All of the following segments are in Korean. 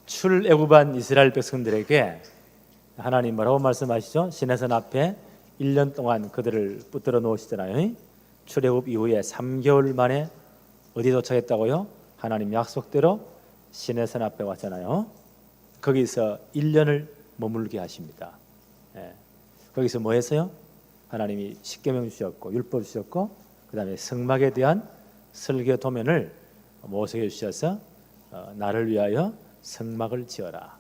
출애굽한 이스라엘 백성들에게 하나님 뭐라고 말씀하시죠? 시내산 앞에 1년 동안 그들을 붙들어 놓으시잖아요. 출애굽 이후에 3개월 만에 어디 도착했다고요? 하나님 약속대로 시내산 앞에 왔잖아요. 거기서 1년을 머물게 하십니다. 거기서 뭐 했어요? 하나님이 십계명 주셨고 율법 주셨고 그 다음에 성막에 대한 설계 도면을 모세에게 주셔서 나를 위하여 성막을 지어라.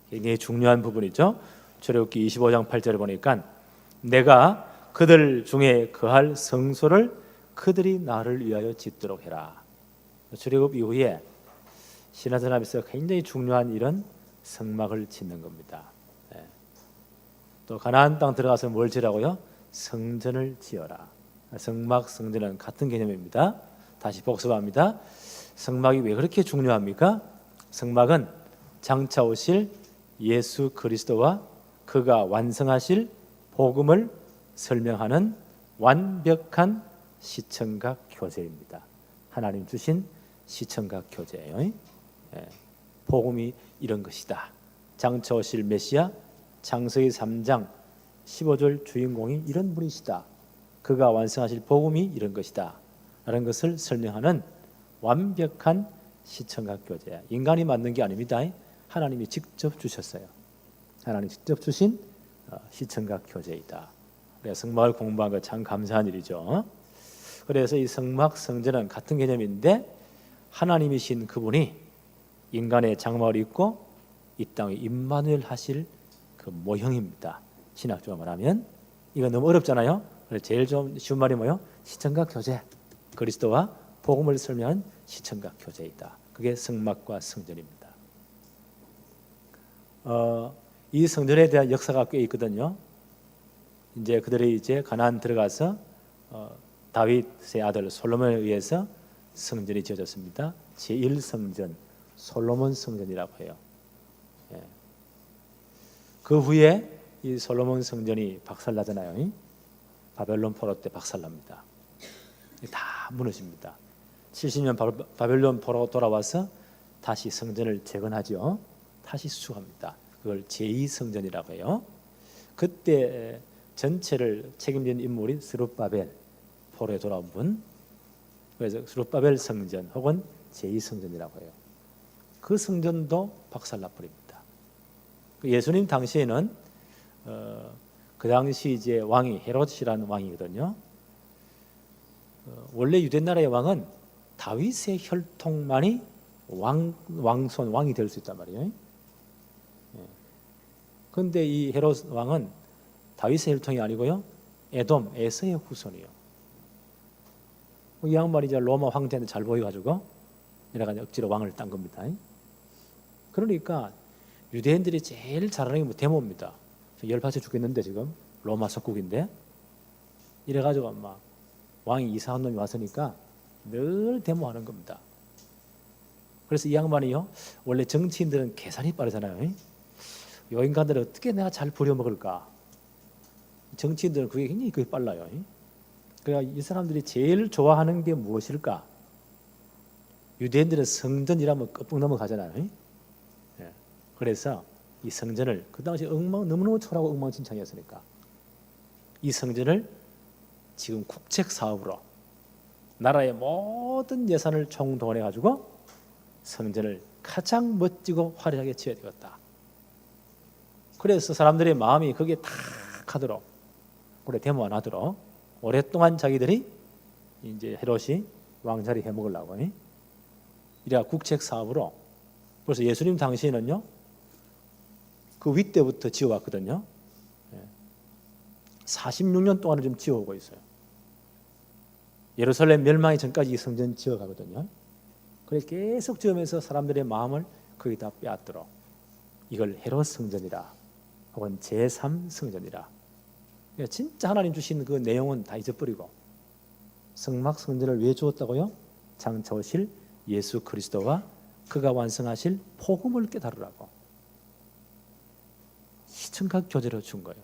굉장히 중요한 부분이죠. 출애굽기 25장 8절에 보니까 내가 그들 중에 거할 성소를 그들이 나를 위하여 짓도록 해라. 출애굽 이후에 시내산 앞에서 굉장히 중요한 일은 성막을 짓는 겁니다. 또 가나안 땅 들어가서 뭘 지으라고요? 성전을 지어라. 성막, 성전은 같은 개념입니다. 다시 복습합니다. 성막이 왜 그렇게 중요합니까? 성막은 장차 오실 예수 그리스도와 그가 완성하실 복음을 설명하는 완벽한 시청각 교재입니다. 하나님 주신 시청각 교재예요. 복음이 이런 것이다. 장차 오실 메시아 창세기 3장 15절 주인공이 이런 분이시다. 그가 완성하실 복음이 이런 것이다. 라는 것을 설명하는 완벽한 시청각 교재. 인간이 만든 게 아닙니다. 하나님이 직접 주셨어요. 하나님 직접 주신 시청각 교재이다. 그래서 성막을 공부한 거 참 감사한 일이죠. 그래서 이 성막 성전은 같은 개념인데 하나님이신 그분이 인간의 장막을 입고 이 땅에 임마누엘 하실 그 모형입니다. 신학적으로 말하면 이거 너무 어렵잖아요. 그래서 제일 좀 쉬운 말이 뭐예요? 시청각 교재. 그리스도와 복음을 설명한 시청각 교재이다. 그게 성막과 성전입니다. 이 성전에 대한 역사가 꽤 있거든요. 이제 그들이 이제 가나안 들어가서 다윗의 아들 솔로몬에 의해서 성전이 지어졌습니다. 제1성전 솔로몬 성전이라고 해요. 그 후에 이 솔로몬 성전이 박살나잖아요. 바벨론 포로 때 박살납니다. 다 무너집니다. 70년 바벨론 포로 돌아와서 다시 성전을 재건하죠. 다시 수축합니다. 그걸 제2성전이라고 해요. 그때 전체를 책임진 인물이 스룹바벨 포로에 돌아온 분. 그래서 스룹바벨 성전 혹은 제2성전이라고 해요. 그 성전도 박살나 버립니다. 예수님 당시에는 그 당시 이제 왕이 헤롯이라는 왕이거든요. 원래 유대 나라의 왕은 다윗의 혈통만이 왕이 될 수 있단 말이에요. 그런데 이 헤롯 왕은 다윗의 혈통이 아니고요, 에돔, 에서의 후손이요. 이 양반이 이제 로마 황제한테 잘 보여가지고 이래가지고 억지로 왕을 딴 겁니다. 그러니까 유대인들이 제일 잘하는 게 데모입니다. 열받쳐 죽겠는데 지금 로마 속국인데 이래가지고 막 왕이 이상한 놈이 왔으니까 늘 데모하는 겁니다. 그래서 이 양반이요, 원래 정치인들은 계산이 빠르잖아요. 이 인간들을 어떻게 내가 잘 부려먹을까? 정치인들은 그게 굉장히 빨라요. 그러니까 이 사람들이 제일 좋아하는 게 무엇일까? 유대인들은 성전이라면 껍질 넘어가잖아요. 그래서 이 성전을 그 당시 너무너무 초라하고 엉망진창이었으니까 이 성전을 지금 국책 사업으로 나라의 모든 예산을 총동원해 가지고 성전을 가장 멋지고 화려하게 지어야 되겠다. 그래서 사람들의 마음이 거기에 탁 하도록, 오래 데모 안 하도록 오랫동안 자기들이 이제 헤롯이 왕자리 해먹으려고 이래야 국책 사업으로. 그래서 예수님 당시에는요, 그 윗때부터 지어왔거든요. 46년 동안을 좀 지어오고 있어요. 예루살렘 멸망이 전까지 이 성전 지어가거든요. 그래서 계속 지으면서 사람들의 마음을 거기다 빼앗도록 이걸 헤롯 성전이라 혹은 제3성전이라. 진짜 하나님 주신 그 내용은 다 잊어버리고 성막 성전을 왜 주었다고요? 장차 오실 예수 그리스도와 그가 완성하실 복음을 깨달으라고 시청각 교재로 준 거예요.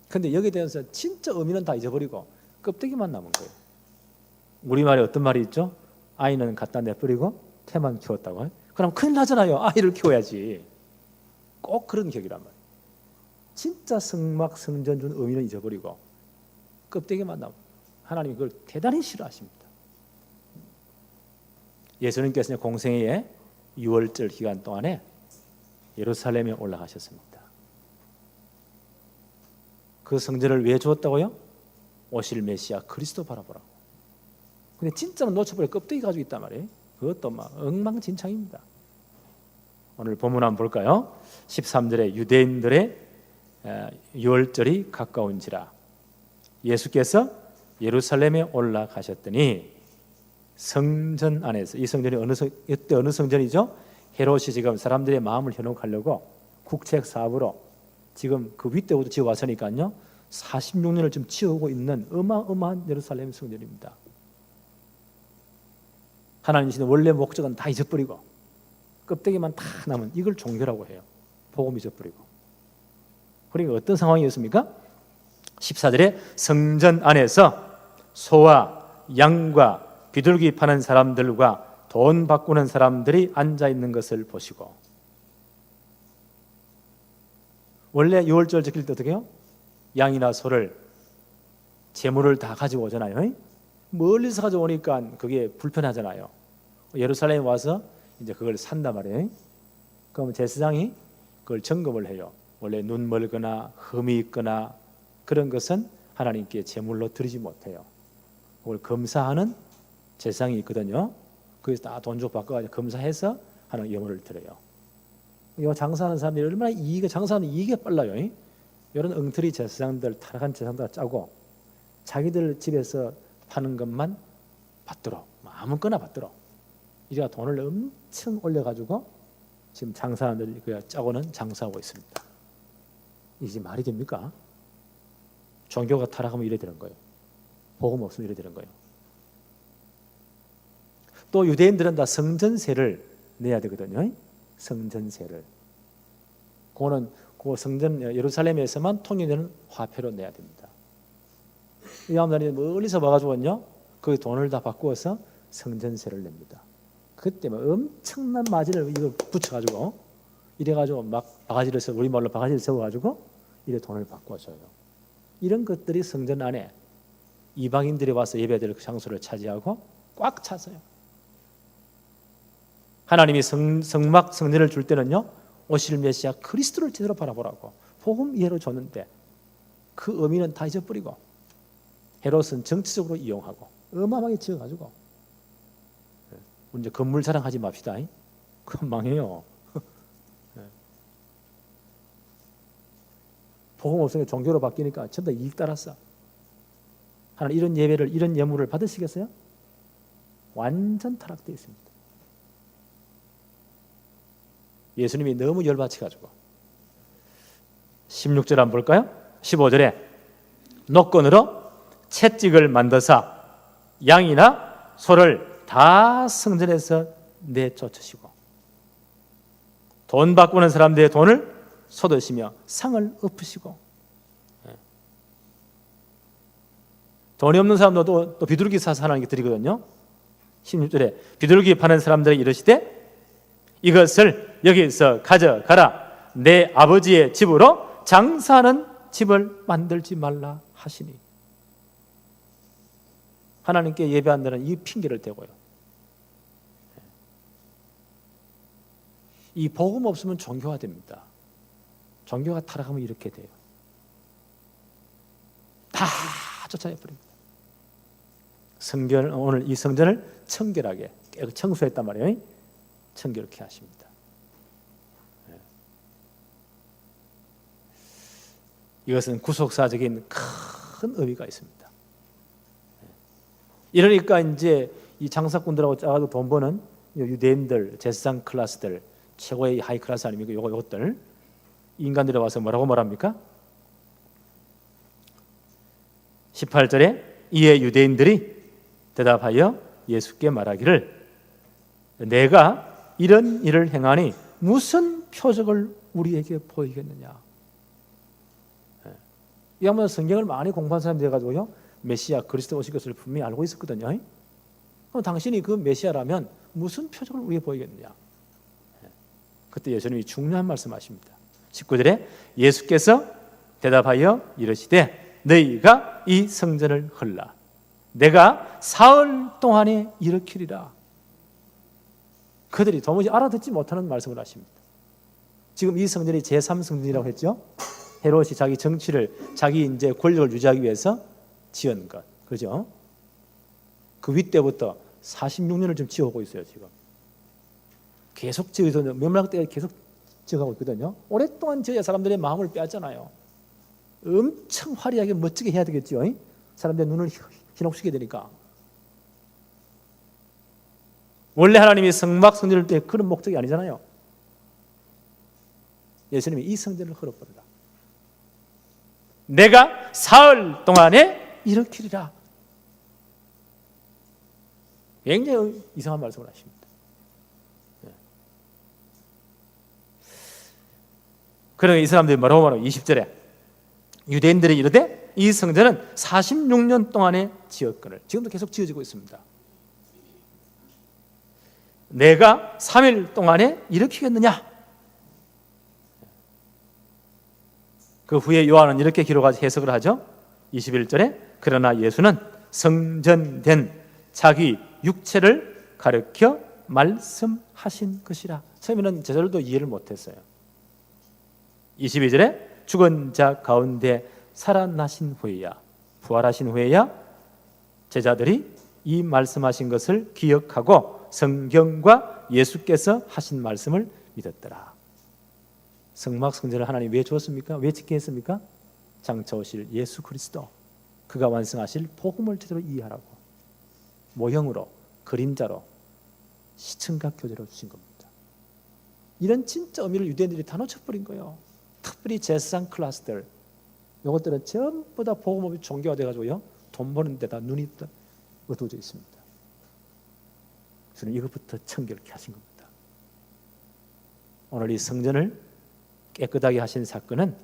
그런데 여기에 대해서 진짜 의미는 다 잊어버리고 껍데기만 남은 거예요. 우리말에 어떤 말이 있죠? 아이는 갖다 내버리고 태만 키웠다고. 그럼 큰일 나잖아요. 아이를 키워야지. 꼭 그런 격이란 말이에요. 진짜 성막 성전 준 의미는 잊어버리고 껍데기만 남아. 하나님이 그걸 대단히 싫어하십니다. 예수님께서는 공생애의 6월절 기간 동안에 예루살렘에 올라가셨습니다. 그 성전을 왜 주었다고요? 오실 메시아 그리스도 바라보라고. 근데 진짜로 놓쳐버려 껍데기 가지고 있단 말이에요. 그것도 막 엉망진창입니다. 오늘 본문 한번 볼까요? 13절에 유대인들의 6월절이 가까운지라 예수께서 예루살렘에 올라가셨더니 성전 안에서, 이 성전이 이때 어느 성전이죠? 헤롯이 지금 사람들의 마음을 현혹하려고 국책 사업으로 지금 그 윗대부터 지어왔으니까요 46년을 지금 지어오고 있는 어마어마한 예루살렘 성전입니다. 하나님 신의 원래 목적은 다 잊어버리고 껍데기만 다 남은 이걸 종교라고 해요. 복음 잊어버리고. 그러니까 어떤 상황이었습니까? 14절에 성전 안에서 소와 양과 비둘기 파는 사람들과 돈 바꾸는 사람들이 앉아 있는 것을 보시고. 원래 6월절 지킬 때 어떻게 해요? 양이나 소를 재물을 다 가지고 오잖아요. 멀리서 가져오니까 그게 불편하잖아요. 예루살렘에 와서 이제 그걸 산단 말이에요. 그러면 제사장이 그걸 점검을 해요. 원래 눈 멀거나 흠이 있거나 그런 것은 하나님께 제물로 드리지 못해요. 그걸 검사하는 제사장이 있거든요. 거기서 다 돈 주고 바꿔가지고 검사해서 하는 예물을 드려요. 이 장사하는 사람들이 얼마나 장사하는 이익이 빨라요. 이런 엉터리 제사장들, 타락한 제사장들 짜고 자기들 집에서 파는 것만 받도록 아무거나 받도록 이제가 돈을 엄청 올려가지고 지금 장사하는 들 짜고는 장사하고 있습니다. 이게 말이 됩니까? 종교가 타락하면 이래 되는 거예요. 복음 없으면 이래 되는 거예요. 또 유대인들은 다 성전세를 내야 되거든요. 성전세를. 그거는 그 성전 예루살렘에서만 통일되는 화폐로 내야 됩니다. 이 사람들이 멀리서 와가지고요, 그 돈을 다 바꾸어서 성전세를 냅니다. 그때 막 엄청난 마진을 이거 붙여가지고 이래가지고 막 바가지를 써 우리 말로 바가지를 세워가지고 이래 돈을 바꿔줘요. 이런 것들이 성전 안에 이방인들이 와서 예배드릴 장소를 차지하고 꽉 찼어요. 하나님이 성막 성전을 줄 때는요 오실 메시아 그리스도를 제대로 바라보라고 복음 이해로 줬는데 그 의미는 다 잊어버리고 헤롯은 정치적으로 이용하고 어마어마하게 지어가지고 이제 건물 자랑하지 맙시다. 그건 망해요. 복음 없으니까 종교로 바뀌니까 전부 다 이익 따랐어. 하나님 이런 예배를 이런 예물을 받으시겠어요? 완전 타락되어 있습니다. 예수님이 너무 열받쳐가지고 16절 한번 볼까요? 15절에 노건으로 채찍을 만드사 양이나 소를 다 성전에서 내쫓으시고 돈 바꾸는 사람들의 돈을 쏟으시며 상을 엎으시고 돈이 없는 사람도 또 비둘기 사서 하나님께 드리거든요. 16절에 비둘기 파는 사람들이 이르시되 이것을 여기서 가져가라 내 아버지의 집으로 장사하는 집을 만들지 말라 하시니 하나님께 예배한다는 이 핑계를 대고요. 이 복음 없으면 종교화 됩니다. 종교가 타락하면 이렇게 돼요. 다 쫓아내 버립니다. 오늘 이 성전을 청결하게 청소했단 말이에요. 청결케 하십니다. 이것은 구속사적인 큰 의미가 있습니다. 이러니까 이제 이 장사꾼들하고 짜가지고 돈 버는 유대인들, 제사장 클래스들, 최고의 하이 클래스 아닙니까? 요것들 인간들이 와서 뭐라고 말합니까? 18절에 이에 유대인들이 대답하여 예수께 말하기를 내가 이런 일을 행하니 무슨 표적을 우리에게 보이겠느냐. 이 양반 성경을 많이 공부한 사람이 돼가지고요 메시아 그리스도 오실 것을 분명히 알고 있었거든요. 그럼 당신이 그 메시아라면 무슨 표적을 우리에게 보이겠느냐? 그때 예수님이 중요한 말씀하십니다. 19절에 예수께서 대답하여 이르시되 너희가 이 성전을 헐라 내가 사흘 동안에 일으키리라. 그들이 도무지 알아듣지 못하는 말씀을 하십니다. 지금 이 성전이 제3성전이라고 했죠. 헤롯이 자기 정치를, 자기 이제 권력을 유지하기 위해서 지은 것, 그죠? 그 윗때부터 46년을 좀 지어오고 있어요. 지금 계속 지어서 멸망 때 계속 지어가고 있거든요. 오랫동안 지어야 사람들의 마음을 빼앗잖아요. 엄청 화려하게 멋지게 해야 되겠죠. 사람들의 눈을 휘녹시게 되니까. 원래 하나님이 성막 성전을 때 그런 목적이 아니잖아요. 예수님이 이 성전을 헐어버리라. 내가 사흘 동안에 일으키리라. 굉장히 이상한 말씀을 하십니다. 그러나 이 사람들이 뭐라고 말하고 20절에 유대인들이 이르되 이 성전은 46년 동안에 지었거늘 지금도 계속 지어지고 있습니다. 내가 3일 동안에 일으키겠느냐? 그 후에 요한은 이렇게 기록하지 해석을 하죠. 21절에 그러나 예수는 성전된 자기 육체를 가르쳐 말씀하신 것이라. 처음에는 제자들도 이해를 못했어요. 22절에 죽은 자 가운데 살아나신 후에야, 부활하신 후에야 제자들이 이 말씀하신 것을 기억하고 성경과 예수께서 하신 말씀을 믿었더라. 성막 성전을 하나님 왜 주었습니까? 왜 짓게 했습니까? 장차 오실 예수 그리스도, 그가 완성하실 복음을 제대로 이해하라고 모형으로, 그림자로, 시청각 교재로 주신 겁니다. 이런 진짜 의미를 유대인들이 다 놓쳐버린 거예요. 특별히 제사장 클래스들, 이것들은 전부 다 복음업이 종교가 돼가지고요, 돈 버는 데다 눈이 어두워져 있습니다. 저는 이것부터 청결케 하신 겁니다. 오늘 이 성전을 깨끗하게 하신 사건은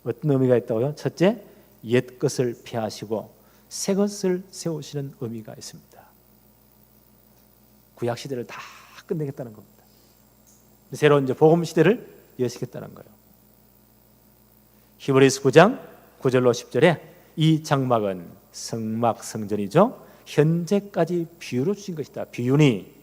어떤 의미가 있다고요? 첫째, 옛 것을 폐하시고 새 것을 세우시는 의미가 있습니다. 구약 시대를 다 끝내겠다는 겁니다. 새로운 이제 복음 시대를 여시겠다는 거예요. 히브리서 9장 9절로 10절에 이 장막은 성막 성전이죠. 현재까지 비유로 주신 것이다. 비유니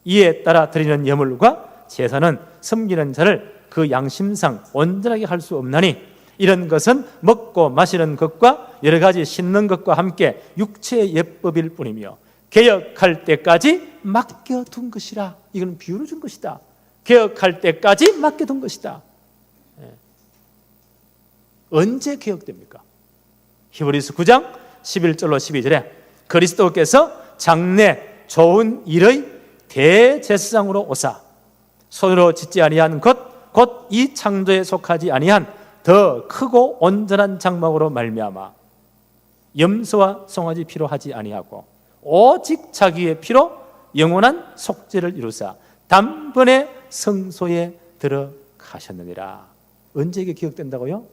이에 따라 드리는 예물과 제사는 섬기는 자를 그 양심상 온전하게 할 수 없나니 이런 것은 먹고 마시는 것과 여러 가지 씻는 것과 함께 육체의 예법일 뿐이며 개혁할 때까지 맡겨둔 것이라. 이건 비유로 준 것이다. 개혁할 때까지 맡겨둔 것이다. 언제 개혁됩니까? 히브리서 9장 11절로 12절에 그리스도께서 장래 좋은 일의 대제사장으로 오사 손으로 짓지 아니한 것 곧 이 창조에 속하지 아니한 더 크고 온전한 장막으로 말미암아 염소와 송아지 피로 하지 아니하고 오직 자기의 피로 영원한 속죄를 이루사 단번에 성소에 들어가셨느니라. 언제 이게 기억된다고요?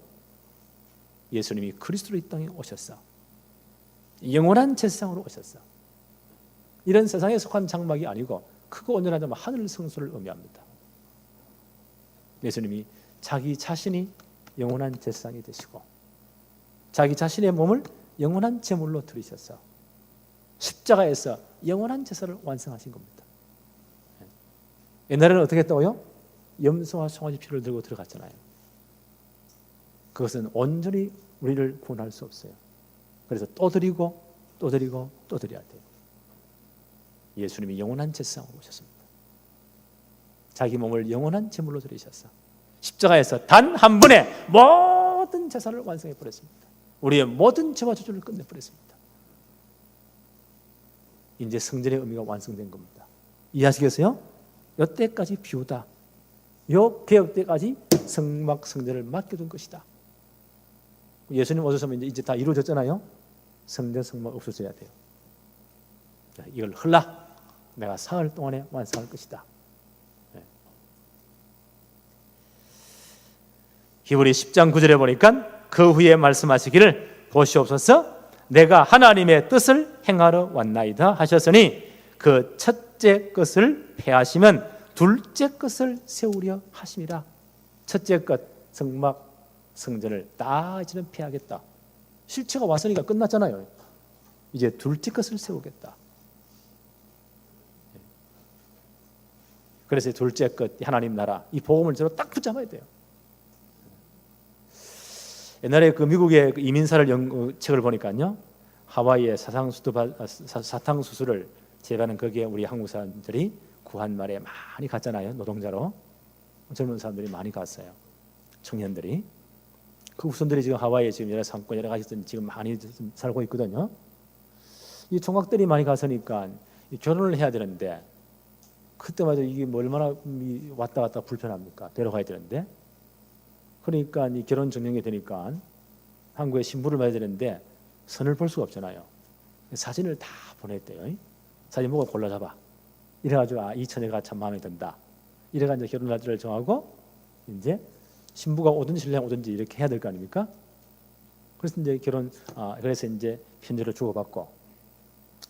예수님이 그리스도로 이 땅에 오셨어. 영원한 제사장으로 오셨어. 이런 세상에 속한 장막이 아니고 크고 온전한 장막, 하늘 성소를 의미합니다. 예수님이 자기 자신이 영원한 제사장이 되시고 자기 자신의 몸을 영원한 제물로 드리셔서 십자가에서 영원한 제사를 완성하신 겁니다. 옛날에는 어떻게 했다고요? 염소와 송아지 피를 들고 들어갔잖아요. 그것은 온전히 우리를 구원할 수 없어요. 그래서 또 드리고 또 드리고 또 드려야 돼요. 예수님이 영원한 제사장으로 오셨습니다. 자기 몸을 영원한 제물로 드리셨어. 십자가에서 단 한 번에 모든 제사를 완성해 버렸습니다. 우리의 모든 죄와 저주를 끝내 버렸습니다. 이제 성전의 의미가 완성된 겁니다. 이해하시겠어요? 이때까지 비우다. 요 개혁 때까지 성막 성전을 맡겨둔 것이다. 예수님 오셨으면 이제 다 이루어졌잖아요. 성전 성막 없어져야 돼요. 이걸 헐라. 내가 사흘 동안에 완성할 것이다. 히브리 10장 9절에 보니까 그 후에 말씀하시기를 보시옵소서 내가 하나님의 뜻을 행하러 왔나이다 하셨으니 그 첫째 것을 폐하시면 둘째 것을 세우려 하심이라. 첫째 것 성막 성전을 다 이제는 폐하겠다. 실체가 왔으니까 끝났잖아요. 이제 둘째 것을 세우겠다. 그래서 둘째 것 하나님 나라, 이 복음을 저로 딱 붙잡아야 돼요. 옛날에 그 미국의 그 이민사를 책을 보니까요, 하와이의 사탕수수를 재배하는 거기에 우리 한국 사람들이 구한 말에 많이 갔잖아요. 노동자로 젊은 사람들이 많이 갔어요. 청년들이. 그 후손들이 지금 하와이에 지금 여러 상권 여러 가지 지금 많이 살고 있거든요. 이 총각들이 많이 갔으니까 결혼을 해야 되는데 그때마다 이게 뭐 얼마나 왔다 갔다 불편합니까? 데려가야 되는데. 그러니까 이 결혼 증명이 되니까 한국에 신부를 봐야 되는데 선을 볼 수가 없잖아요. 사진을 다 보냈대요. 사진 보고 골라잡아. 이래가지고 이 처녀가 참 마음에 든다. 이래가지고 이제 결혼 날짜를 정하고 이제 신부가 오든지 신랑이 오든지 이렇게 해야 될 거 아닙니까? 그래서 이제 그래서 이제 편지를 주고받고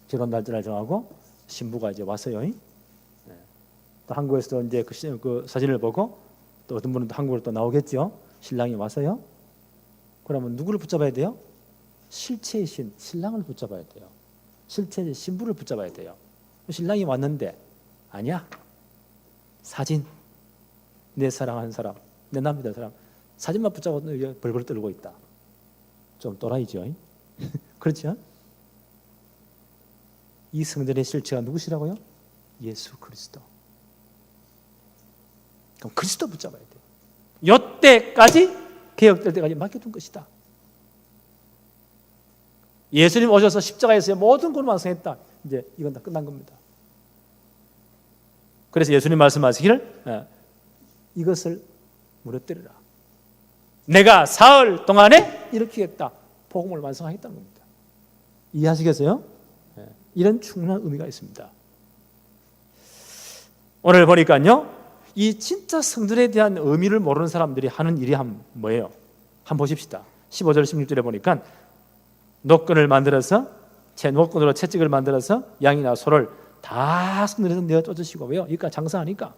결혼 날짜를 정하고 신부가 이제 왔어요. 또 한국에서도 이제 그 사진을 보고 또 어떤 분은 또 한국으로 또 나오겠죠. 신랑이 왔어요. 그러면 누구를 붙잡아야 돼요? 실체의 신랑을 붙잡아야 돼요. 실체의 신부를 붙잡아야 돼요. 신랑이 왔는데 아니야. 사진. 내 사랑하는 사람, 내 남편 사람 사진만 붙잡고 벌벌 떨고 있다. 좀 또라이죠. 그렇죠? 이 성전의 실체가 누구시라고요? 예수 그리스도. 그럼 그리스도 붙잡아야 돼요. 이때까지 개혁될 때까지 맡겨둔 것이다. 예수님 오셔서 십자가에서 모든 걸 완성했다. 이제 이건 다 끝난 겁니다. 그래서 예수님 말씀하시기를 이것을 무너뜨리라. 내가 사흘 동안에 일으키겠다. 복음을 완성하겠다는 겁니다. 이해하시겠어요? 이런 충분한 의미가 있습니다. 오늘 보니까요, 이 진짜 성전에 대한 의미를 모르는 사람들이 하는 일이 뭐예요? 한번 보십시다. 15절 16절에 보니까 노끈을 만들어서 노끈으로 채찍을 만들어서 양이나 소를 다 성전에서 내어 쫓으시고, 왜요? 그러니까 장사하니까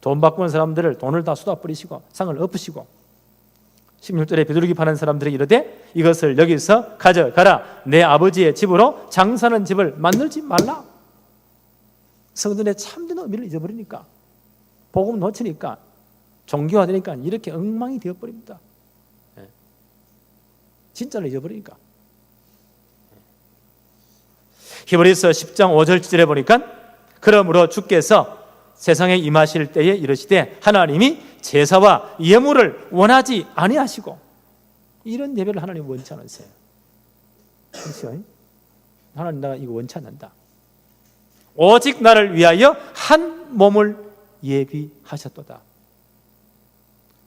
돈 바꾸는 사람들을 돈을 다 쏟아버리시고 상을 엎으시고, 16절에 비둘기 파는 사람들이 이르되 이것을 여기서 가져가라. 내 아버지의 집으로 장사하는 집을 만들지 말라. 성전의 참된 의미를 잊어버리니까, 복음 놓치니까, 종교화되니까 이렇게 엉망이 되어버립니다. 진짜를 잊어버리니까. 히브리서 10장 5절 7절에 보니까 그러므로 주께서 세상에 임하실 때에 이르시되 하나님이 제사와 예물을 원하지 아니하시고, 이런 예배를 하나님 원치 않으세요. 그렇죠? 하나님 나가 이거 원치 않는다. 오직 나를 위하여 한 몸을 예비하셨도다.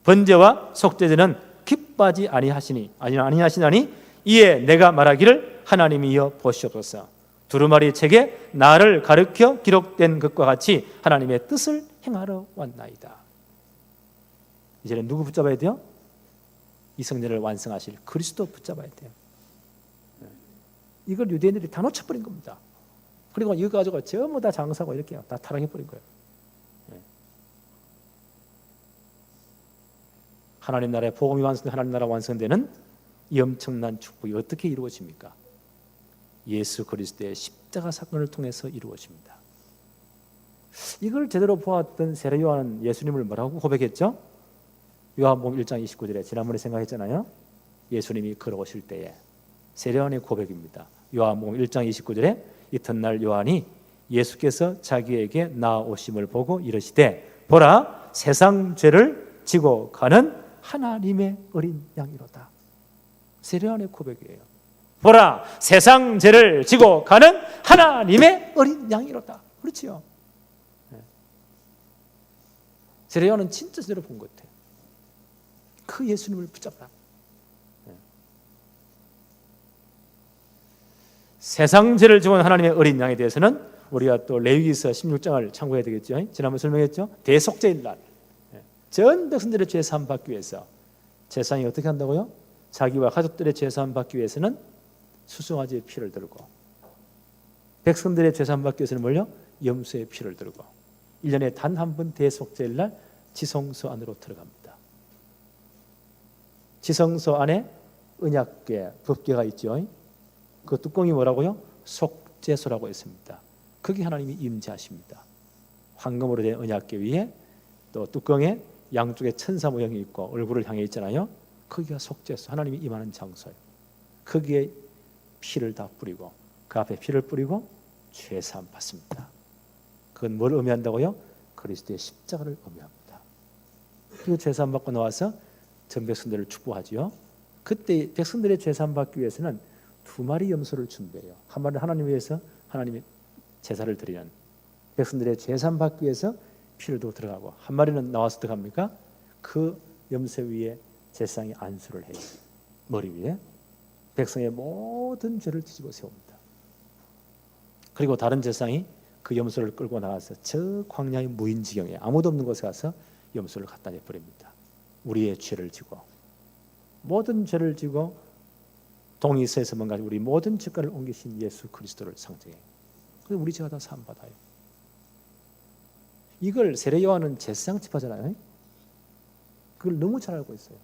번제와 속죄제는 기뻐하지 아니하시나니 이에 내가 말하기를 하나님이여 보시옵소서. 두루마리 책에 나를 가르쳐 기록된 것과 같이 하나님의 뜻을 행하러 왔나이다. 이제는 누구 붙잡아야 돼요? 이 성전을 완성하실 그리스도 붙잡아야 돼요. 이걸 유대인들이 다 놓쳐버린 겁니다. 그리고 이거 가지고 전부 다 장사하고 이렇게 다 타락해버린 거예요. 하나님 나라의 복음이 완성된 하나님 나라 완성되는 이 엄청난 축복이 어떻게 이루어집니까? 예수 그리스도의 십자가 사건을 통해서 이루어집니다. 이걸 제대로 보았던 세례 요한은 예수님을 뭐라고 고백했죠? 요한복음 1장 29절에 지난번에 생각했잖아요. 예수님이 걸어오실 때에 세례 요한의 고백입니다. 요한복음 1장 29절에 이튿날 요한이 예수께서 자기에게 나오심을 보고 이르시되 보라 세상 죄를 지고 가는 하나님의 어린 양이로다. 세례 요한의 고백이에요. 보라 세상 죄를 지고 가는 하나님의 어린 양이로다. 그렇지요? 세례 요한은 진짜 제대로 본 것 같아요. 그 예수님을 붙잡라. 세상 죄를 지고 하나님의 어린 양에 대해서는 우리가 또 레위기서 16장을 참고해야 되겠죠. 지난번에 설명했죠. 대속죄일 날 전 백성들의 죄 사함 받기 위해서 제사장이 어떻게 한다고요? 자기와 가족들의 죄 사함 받기 위해서는 수송아지의 피를 들고 백성들의 죄산 받기 위해서는 뭘요? 염소의 피를 들고 1년에 단 한 번 대속제일 날 지성소 안으로 들어갑니다. 지성소 안에 언약궤, 법궤가 있죠. 그 뚜껑이 뭐라고요? 속죄소라고 했습니다. 거기 하나님이 임재하십니다. 황금으로 된 언약궤 위에 또 뚜껑에 양쪽에 천사 모양이 있고 얼굴을 향해 있잖아요. 거기가 속죄소, 하나님이 임하는 장소예요. 거기에 피를 다 뿌리고 그 앞에 피를 뿌리고 죄사함 받습니다. 그건 뭘 의미한다고요? 그리스도의 십자가를 의미합니다. 그리고 죄사함 받고 나와서 전 백성들을 축복하지요. 그때 백성들의 죄사함 받기 위해서는 2마리 염소를 준비해요. 한 마리는 하나님 위해서 하나님의 제사를 드리는, 백성들의 죄사함 받기 위해서 피를 두고 들어가고, 한 마리는 나와서 들어갑니까? 그 염소 위에 제사장이 안수를 해요. 머리 위에 백성의 모든 죄를 뒤집어 세웁니다. 그리고 다른 제사장이 그 염소를 끌고 나가서 저 광야의 무인지경에 아무도 없는 곳에 가서 염소를 갖다 내버립니다. 우리의 죄를 지고 모든 죄를 지고 동이서에서 뭔가 우리 모든 죄가를 옮기신 예수 그리스도를 상징해요. 그래서 우리 죄가 다 사함 받아요. 이걸 세례 요한은 제사장 집하잖아요. 그걸 너무 잘 알고 있어요.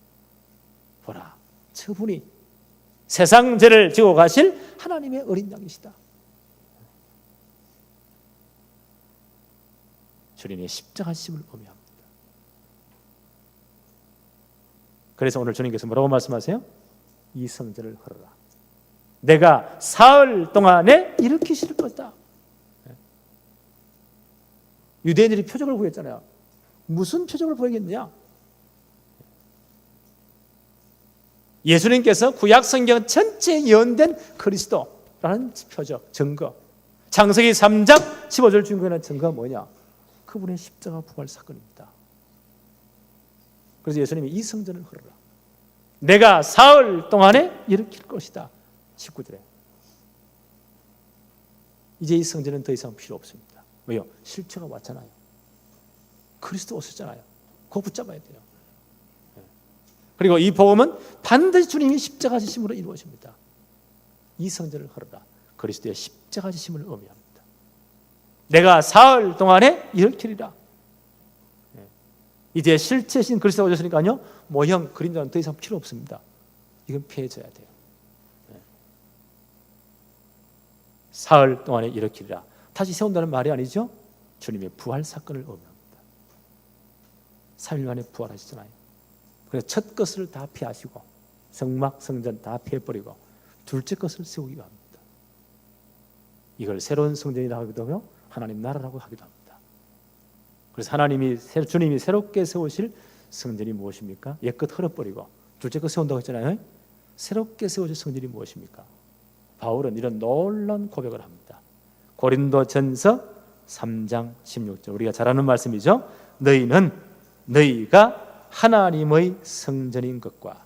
보라, 저분이 세상 죄를 지고 가실 하나님의 어린 양이시다. 주님의 십자가심을 의미합니다. 그래서 오늘 주님께서 뭐라고 말씀하세요? 이 성전을 헐어라. 내가 사흘 동안에 일으키실 것이다. 유대인들이 표적을 구했잖아요. 무슨 표적을 보이겠느냐? 예수님께서 구약 성경 전체에 예언된 그리스도라는 표적, 증거. 창세기 3장 15절 증거하는 증거가 뭐냐? 그분의 십자가 부활 사건입니다. 그래서 예수님이 이 성전을 헐어라. 내가 사흘 동안에 일으킬 것이다. 19절에. 이제 이 성전은 더 이상 필요 없습니다. 왜요? 실체가 왔잖아요. 그리스도 오셨잖아요. 그거 붙잡아야 돼요. 그리고 이 복음은 반드시 주님이 십자가 지심으로 이루어집니다. 이 성전을 헐어라. 그리스도의 십자가 지심을 의미합니다. 내가 사흘 동안에 일으키리라. 이제 실체신 그리스도가 오셨으니까요, 모형, 그림자는 더 이상 필요 없습니다. 이건 피해져야 돼요. 사흘 동안에 일으키리라. 다시 세운다는 말이 아니죠. 주님의 부활 사건을 의미합니다. 3일 만에 부활하시잖아요. 그래서 첫 것을 다 피하시고 성막, 성전 다 피해버리고 둘째 것을 세우기 합니다. 이걸 새로운 성전이라고 하기도 하고 하나님 나라라고 하기도 합니다. 그래서 주님이 새롭게 세우실 성전이 무엇입니까? 옛것 헐어버리고 둘째 것 세운다고 했잖아요. 새롭게 세우실 성전이 무엇입니까? 바울은 이런 놀라운 고백을 합니다. 고린도전서 3장 16절, 우리가 잘 아는 말씀이죠. 너희가 하나님의 성전인 것과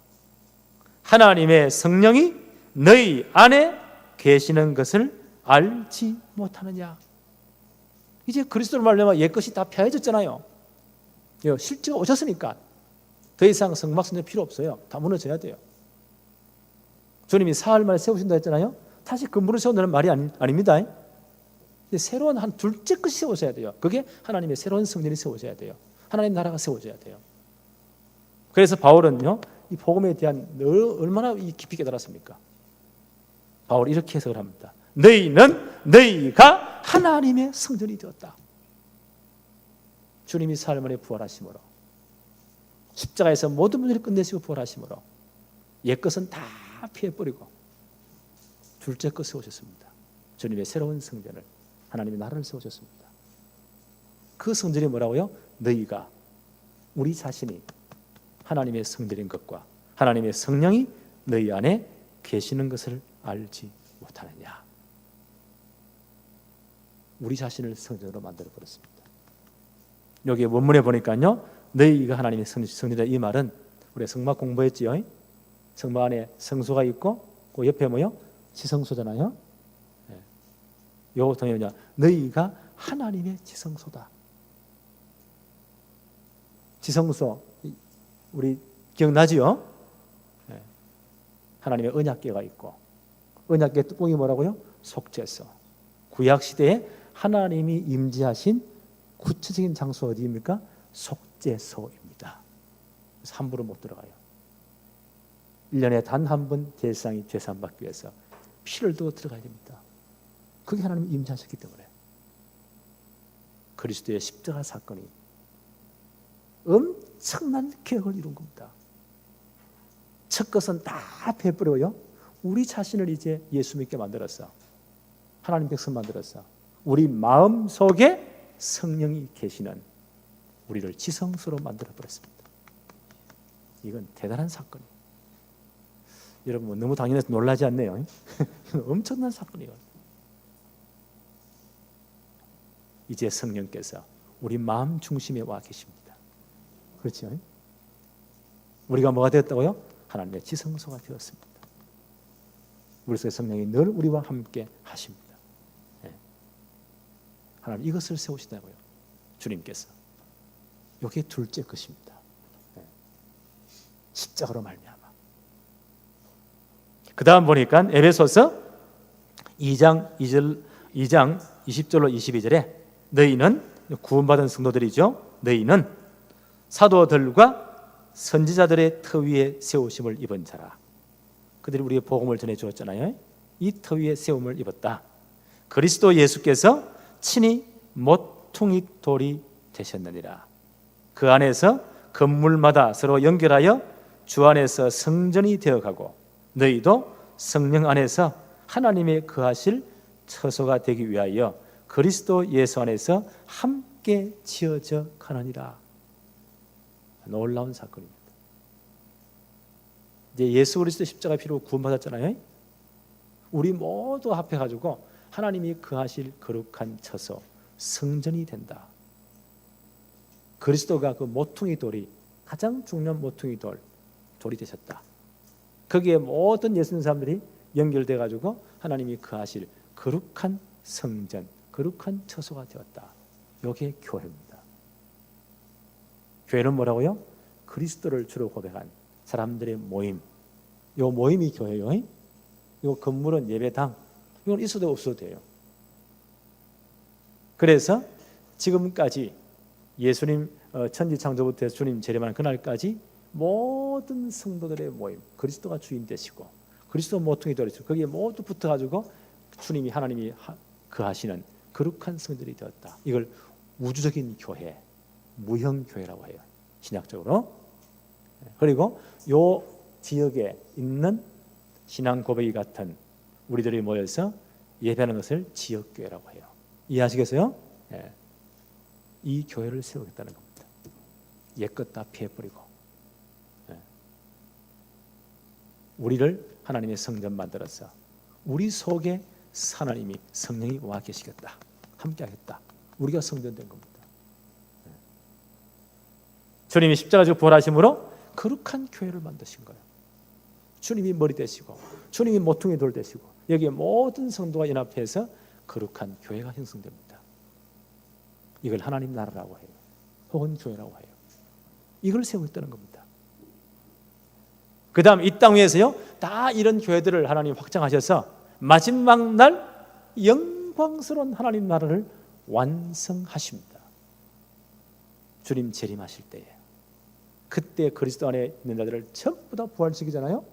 하나님의 성령이 너희 안에 계시는 것을 알지 못하느냐. 이제 그리스도를 말하면 옛것이 다 폐해졌잖아요. 실제가 오셨으니까 더 이상 성막 성전 필요 없어요. 다 무너져야 돼요. 주님이 사흘 만에 세우신다 했잖아요. 다시 근무를 세운다는 말이 아닙니다. 새로운 한 둘째 것이 세워져야 돼요. 그게 하나님의 새로운 성전이 세워져야 돼요. 하나님 나라가 세워져야 돼요. 그래서 바울은요, 이 복음에 대한 얼마나 깊이 깨달았습니까? 바울이 이렇게 해석을 합니다. 너희가 하나님의 성전이 되었다. 주님이 사흘 만에 부활하심으로, 십자가에서 모든 문제를 끝내시고 부활하심으로 옛것은 다 피해버리고 둘째 것 세우셨습니다. 주님의 새로운 성전을, 하나님의 나라를 세우셨습니다. 그 성전이 뭐라고요? 너희가, 우리 자신이 하나님의 성전인 것과 하나님의 성령이 너희 안에 계시는 것을 알지 못하느냐. 우리 자신을 성전으로 만들어 버렸습니다. 여기 원문에 보니까요, 너희가 하나님의 성전이다, 이 말은 우리 성막 공부했지요. 성막 안에 성소가 있고 그 옆에 뭐요? 지성소잖아요. 요 동의냐? 너희가 하나님의 지성소다. 지성소 우리 기억나지요? 하나님의 언약궤가 있고 언약궤 뚜껑이 뭐라고요? 속죄소. 구약 시대에 하나님이 임재하신 구체적인 장소 어디입니까? 속죄소입니다. 그래서 함부로 못 들어가요. 1년에 단 한 번 제사장이 제사함 받기 위해서 피를 두고 들어가야 됩니다. 그게 하나님이 임재하셨기 때문에. 그리스도의 십자가 사건이 엄청난 개혁을 이룬 겁니다. 첫 것은 다 베풀어요. 우리 자신을 이제 예수 믿게 만들었어. 하나님 백성 만들었어. 우리 마음 속에 성령이 계시는 우리를 지성소로 만들어 버렸습니다. 이건 대단한 사건이에요. 여러분 너무 당연해서 놀라지 않네요. 이건 엄청난 사건이에요. 이제 성령께서 우리 마음 중심에 와 계십니다. 그렇죠? 우리가 뭐가 되었다고요? 하나님의 지성소가 되었습니다. 우리 속에 성령이 늘 우리와 함께 하십니다. 하나님 이것을 세우시다고요. 주님께서. 이게 둘째 것입니다. 십자가로 말미암아. 그 다음 보니까 에베소서 2장 20절로 22절에 너희는 구원받은 성도들이죠. 너희는 사도들과 선지자들의 터 위에 세우심을 입은 자라. 그들이 우리의 복음을 전해 주었잖아요. 이 터 위에 세움을 입었다. 그리스도 예수께서 친히 모퉁이 돌이 되셨느니라. 그 안에서 건물마다 서로 연결하여 주 안에서 성전이 되어가고 너희도 성령 안에서 하나님의 거하실 처소가 되기 위하여 그리스도 예수 안에서 함께 지어져 가느니라. 놀라운 사건입니다. 이제 예수 그리스도 십자가 피로 구원받았잖아요. 우리 모두 합해가지고 하나님이 거하실 거룩한 처소 성전이 된다. 그리스도가 그 모퉁이 돌이 가장 중요한 모퉁이 돌이 되셨다. 거기에 모든 예수 믿는 사람들이 연결돼 가지고 하나님이 거하실 거룩한 성전, 거룩한 처소가 되었다. 이게 교회입니다. 교회는 뭐라고요? 그리스도를 주로 고백한 사람들의 모임. 이 모임이 교회요. 이 건물은 예배당. 이건 있어도 없어도 돼요. 그래서 지금까지 예수님 천지창조부터 주님 재림하는 그날까지 모든 성도들의 모임, 그리스도가 주인 되시고 그리스도 모퉁이 돌이시고 거기에 모두 붙어가지고 주님이 하나님이 거하시는 거룩한 성들이 되었다. 이걸 우주적인 교회, 무형교회라고 해요. 신학적으로. 그리고 요 지역에 있는 신앙 고백이 같은 우리들이 모여서 예배하는 것을 지역교회라고 해요. 이해하시겠어요? 네. 이 교회를 세우겠다는 겁니다. 옛것 다 피해버리고 우리를 하나님의 성전 만들어서 우리 속에 하나님이 성령이 와 계시겠다. 함께 하겠다. 우리가 성전된 겁니다. 주님이 십자가 지고 부활하심으로 거룩한 교회를 만드신 거예요. 주님이 머리 되시고 주님이 모퉁이 돌 되시고 여기에 모든 성도가 연합해서 거룩한 교회가 형성됩니다. 이걸 하나님 나라라고 해요. 혹은 교회라고 해요. 이걸 세우겠다는 겁니다. 그 다음 이 땅 위에서요 다 이런 교회들을 하나님 확장하셔서 마지막 날 영광스러운 하나님 나라를 완성하십니다. 주님 재림하실 때에 그때 그리스도 안에 있는 자들을 전부 다 부활시키잖아요.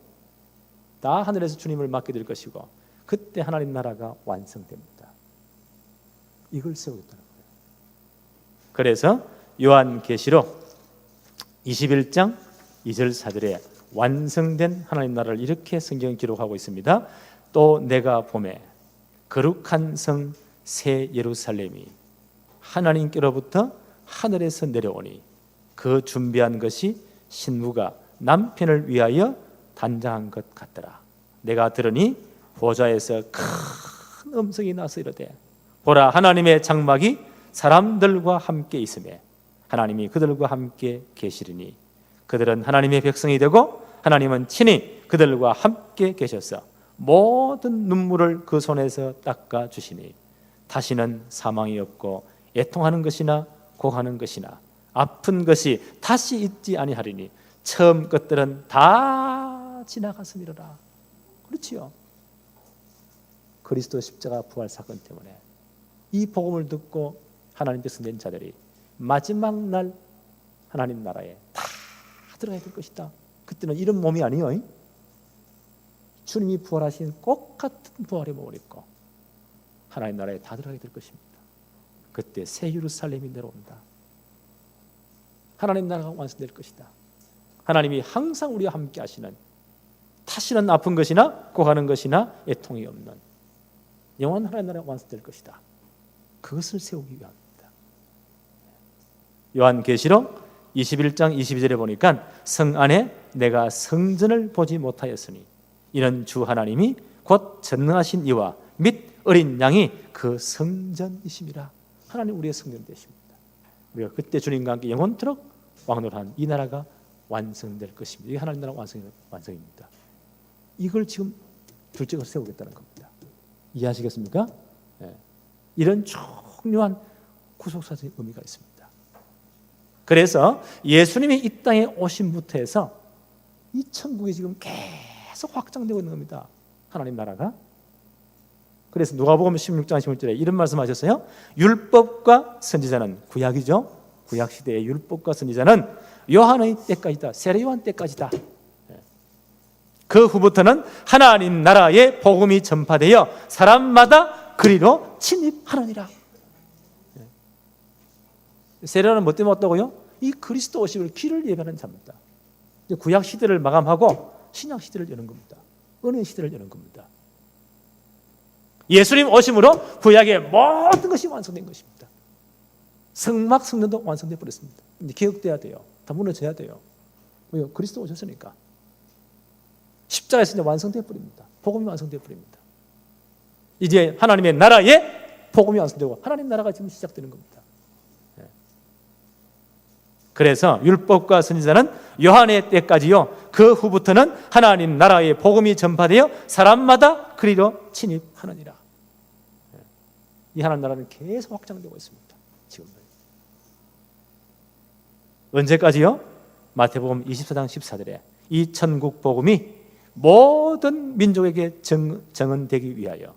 다 하늘에서 주님을 맡게 될 것이고 그때 하나님 나라가 완성됩니다. 이걸 세우겠다는 거예요. 그래서 요한계시록 21장 2절 4절에 완성된 하나님 나라를 이렇게 성경이 기록하고 있습니다. 또 내가 보매 거룩한 성 새 예루살렘이 하나님께로부터 하늘에서 내려오니 그 준비한 것이 신부가 남편을 위하여 단장한 것 같더라. 내가 들으니 보좌에서 큰 음성이 나서 이르되 보라 하나님의 장막이 사람들과 함께 있으며 하나님이 그들과 함께 계시리니 그들은 하나님의 백성이 되고 하나님은 친히 그들과 함께 계셔서 모든 눈물을 그 손에서 닦아 주시니 다시는 사망이 없고 애통하는 것이나 고하는 것이나 아픈 것이 다시 있지 아니하리니 처음 것들은 다 지나갔음이로라. 그렇지요. 그리스도 십자가 부활 사건 때문에 이 복음을 듣고 하나님 백성된 자들이 마지막 날 하나님 나라에 다 들어가야 될 것이다. 그때는 이런 몸이 아니요, 주님이 부활하신 꼭 같은 부활의 몸을 입고 하나님 나라에 다 들어가게 될 것입니다. 그때 새 예루살렘이 내려온다. 하나님 나라가 완성될 것이다. 하나님이 항상 우리와 함께 하시는, 다시는 아픈 것이나 고가는 것이나 애통이 없는 영원한 하나님 나라가 완성될 것이다. 그것을 세우기 위함입니다. 요한계시록 21장 22절에 보니까 성 안에 내가 성전을 보지 못하였으니 이는 주 하나님이 곧 전능하신 이와 및 어린 양이 그 성전이심이라. 하나님 우리의 성전 되십니다. 우리가 그때 주님과 함께 영원토록 왕노릇한 이 나라가 완성될 것입니다. 이게 하나님 나라 완성입니다. 이걸 지금 둘째가 세우겠다는 겁니다. 이해하시겠습니까? 네. 이런 중요한 구속사적인 의미가 있습니다. 그래서 예수님이 이 땅에 오심부터 해서 이 천국이 지금 계속 확장되고 있는 겁니다. 하나님 나라가. 그래서 누가복음 16장 16절에 이런 말씀하셨어요. 율법과 선지자는, 구약이죠. 구약 시대의 율법과 선지자는 요한의 때까지다. 세례 요한 때까지다. 그 후부터는 하나님 나라의 복음이 전파되어 사람마다 그리로 침입하느니라. 세례는 뭐 때문에 왔다고요? 이 그리스도 오심을 길을 예배하는 자입니다. 구약 시대를 마감하고 신약 시대를 여는 겁니다. 은혜 시대를 여는 겁니다. 예수님 오심으로 구약의 모든 것이 완성된 것입니다. 성막 성전도 완성돼 버렸습니다. 이제 개혁돼야 돼요. 다 무너져야 돼요. 왜요? 그리스도 오셨으니까. 십자가에서 이제 완성돼 버립니다. 복음이 완성돼 버립니다. 이제 하나님의 나라에 복음이 완성되고 하나님 나라가 지금 시작되는 겁니다. 그래서 율법과 선지자는 요한의 때까지요. 그 후부터는 하나님 나라의 복음이 전파되어 사람마다 그리로 침입하느니라. 이 하나님 나라는 계속 확장되고 있습니다. 지금 언제까지요? 마태복음 24장 14절에 이 천국 복음이 모든 민족에게 정언되기 위하여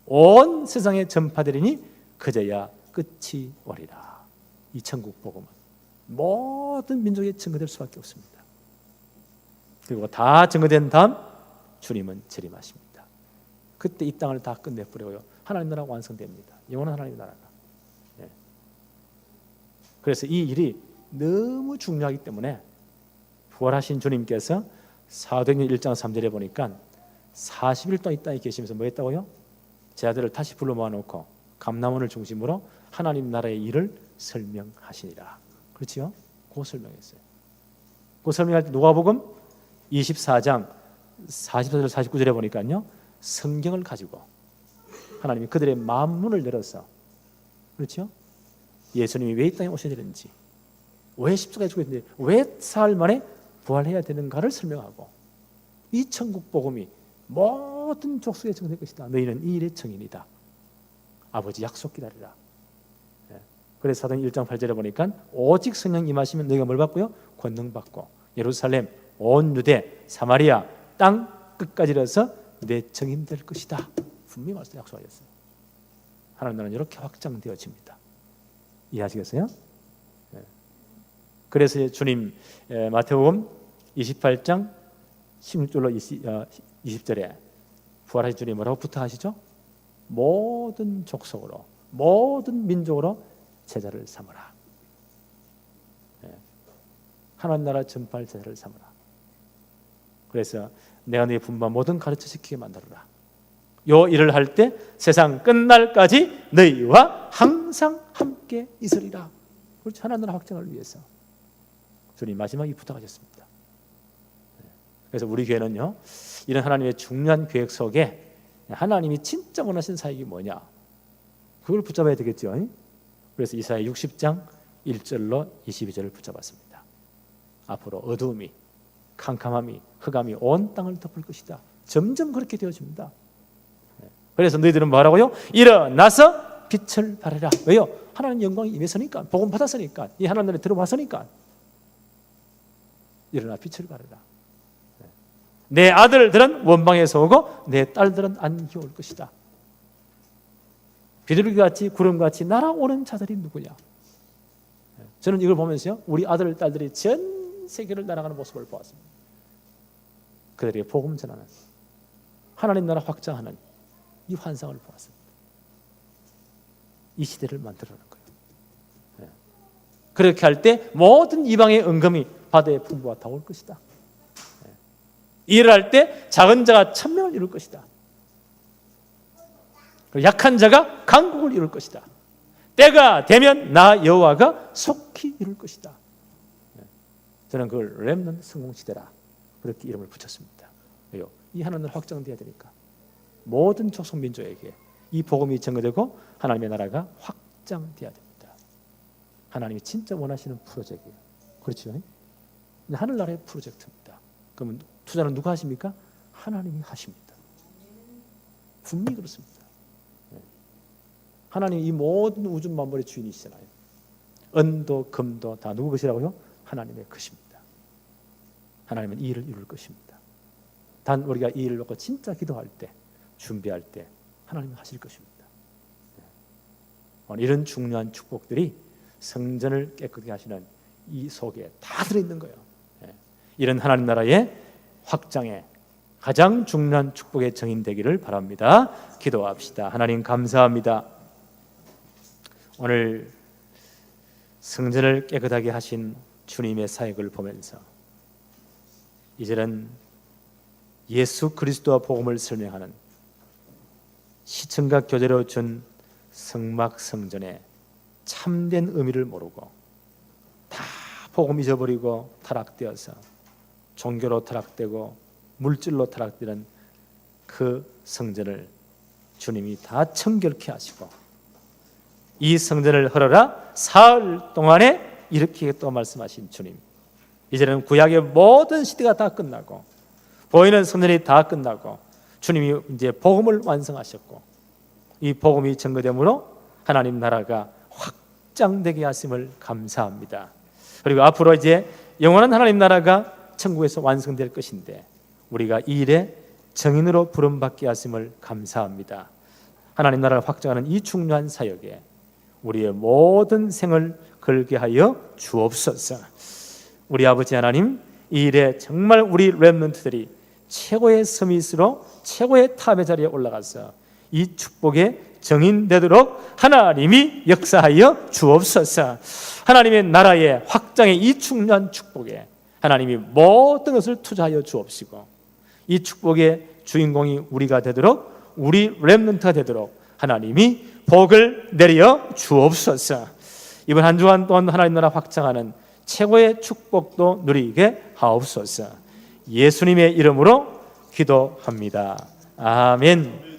온 세상에 전파되리니 그제야 끝이 오리라. 이 천국 복음은 모든 민족에 증거될 수밖에 없습니다. 그리고 다 증거된 다음 주님은 재림하십니다. 그때 이 땅을 다 끝내버려요. 하나님 나라가 완성됩니다. 영원한 하나님 나라가. 네. 그래서 이 일이 너무 중요하기 때문에 부활하신 주님께서 사도행전 1장 3절에 보니까 40일 동안 이 땅에 계시면서 뭐 했다고요? 제 아들을 다시 불러 모아놓고 감람원을 중심으로 하나님 나라의 일을 설명하시니라. 그렇지요? 그거 설명했어요. 그거 설명할 때 누가복음 24장 44절 49절에 보니까요, 성경을 가지고 하나님이 그들의 마음문을 열어서, 그렇죠? 예수님이 왜 이 땅에 오셔야 되는지, 왜 십자가에 죽어야 되는지, 왜 사흘 만에 부활해야 되는가를 설명하고, 이 천국 복음이 모든 족속에 정될 것이다. 너희는 이 일의 증인이다. 아버지 약속 기다리라. 그래서 사도행 1장 8절에 보니까 오직 성령 임하시면 너희가 뭘 받고요? 권능 받고 예루살렘, 온 유대, 사마리아 땅 끝까지 이르러서 내 증인 될 것이다. 분명히 말씀 약속하셨어요. 하나님 나라는 이렇게 확장되어집니다. 이해하시겠어요? 그래서 주님 마태복음 28장 16절로 20절에 부활하신 주님 뭐라고 부탁하시죠? 모든 족속으로, 모든 민족으로 제자를 삼으라. 하나님 나라 전파할 제자를 삼으라. 그래서 내가 너희 분바 모든 가르쳐 지키게 만들어라. 요 일을 할 때 세상 끝날까지 너희와 항상 함께 있으리라. 그렇죠? 하나님 나라 확장을 위해서 주님 마지막에 부탁하셨습니다. 그래서 우리 교회는요, 이런 하나님의 중요한 계획 속에 하나님이 진짜 원하신 사역이 뭐냐, 그걸 붙잡아야 되겠죠. 그래서 이사야 60장 1절로 22절을 붙잡았습니다. 앞으로 어두움이, 캄캄함이, 흑암이 온 땅을 덮을 것이다. 점점 그렇게 되어집니다. 그래서 너희들은 뭐라고요? 일어나서 빛을 발하라. 왜요? 하나님 영광이 임했으니까, 복음 받았으니까, 이 하나님 나라에 들어왔으니까. 일어나 빛을 발하라. 내 아들들은 원방에서 오고 내 딸들은 안겨 올 것이다. 비둘기같이 구름같이 날아오는 자들이 누구냐? 저는 이걸 보면서요, 우리 아들, 딸들이 전 세계를 날아가는 모습을 보았습니다. 그들이 복음 전하는, 하나님 나라 확장하는 이 환상을 보았습니다. 이 시대를 만들어낸 거예요. 그렇게 할 때 모든 이방의 은금이 바다의 풍부가 다 올 것이다. 일을 할 때 작은 자가 1000명을 이룰 것이다. 약한 자가 강국을 이룰 것이다. 때가 되면 나 여호와가 속히 이룰 것이다. 저는 그걸 렘넌트 성공시대라 그렇게 이름을 붙였습니다. 왜요? 이 하나님 확장돼야 되니까 모든 족속민족에게 이 복음이 전거되고 하나님의 나라가 확장돼야 됩니다. 하나님이 진짜 원하시는 프로젝트예요. 그렇죠? 하늘나라의 프로젝트입니다. 그러면 투자는 누가 하십니까? 하나님이 하십니다. 분명히 그렇습니다. 하나님이 이 모든 우주 만물의 주인이시잖아요. 은도 금도 다 누구 것이라고요? 하나님의 것입니다. 하나님은 이 일을 이룰 것입니다. 단 우리가 이 일을 놓고 진짜 기도할 때, 준비할 때 하나님이 하실 것입니다. 이런 중요한 축복들이 성전을 깨끗하게 하시는 이 속에 다 들어있는 거예요. 이런 하나님 나라의 확장에 가장 중요한 축복의 정인 되기를 바랍니다. 기도합시다. 하나님 감사합니다. 오늘 성전을 깨끗하게 하신 주님의 사역을 보면서 이제는 예수 그리스도와 복음을 설명하는 시청각 교재로 준 성막 성전의 참된 의미를 모르고 다 복음 잊어버리고 타락되어서 종교로 타락되고 물질로 타락되는 그 성전을 주님이 다 청결케 하시고 이 성전을 헐어라 사흘 동안에 일으키겠다고 말씀하신 주님, 이제는 구약의 모든 시대가 다 끝나고 보이는 성전이 다 끝나고 주님이 이제 복음을 완성하셨고 이 복음이 증거됨으로 하나님 나라가 확장되게 하심을 감사합니다. 그리고 앞으로 이제 영원한 하나님 나라가 천국에서 완성될 것인데 우리가 이 일에 정인으로 부름받게 하심을 감사합니다. 하나님 나라를 확장하는 이 중요한 사역에 우리의 모든 생을 걸게 하여 주옵소서. 우리 아버지 하나님, 이 일에 정말 우리 렘넌트들이 최고의 서밋으로 최고의 탑의 자리에 올라가서 이 축복의 정인되도록 하나님이 역사하여 주옵소서. 하나님의 나라의 확장의 이 중요한 축복에 하나님이 모든 것을 투자하여 주옵시고 이 축복의 주인공이 우리가 되도록, 우리 렘넌트가 되도록 하나님이 복을 내려 주옵소서. 이번 한 주간 동안 하나님 나라 확장하는 최고의 축복도 누리게 하옵소서. 예수님의 이름으로 기도합니다. 아멘.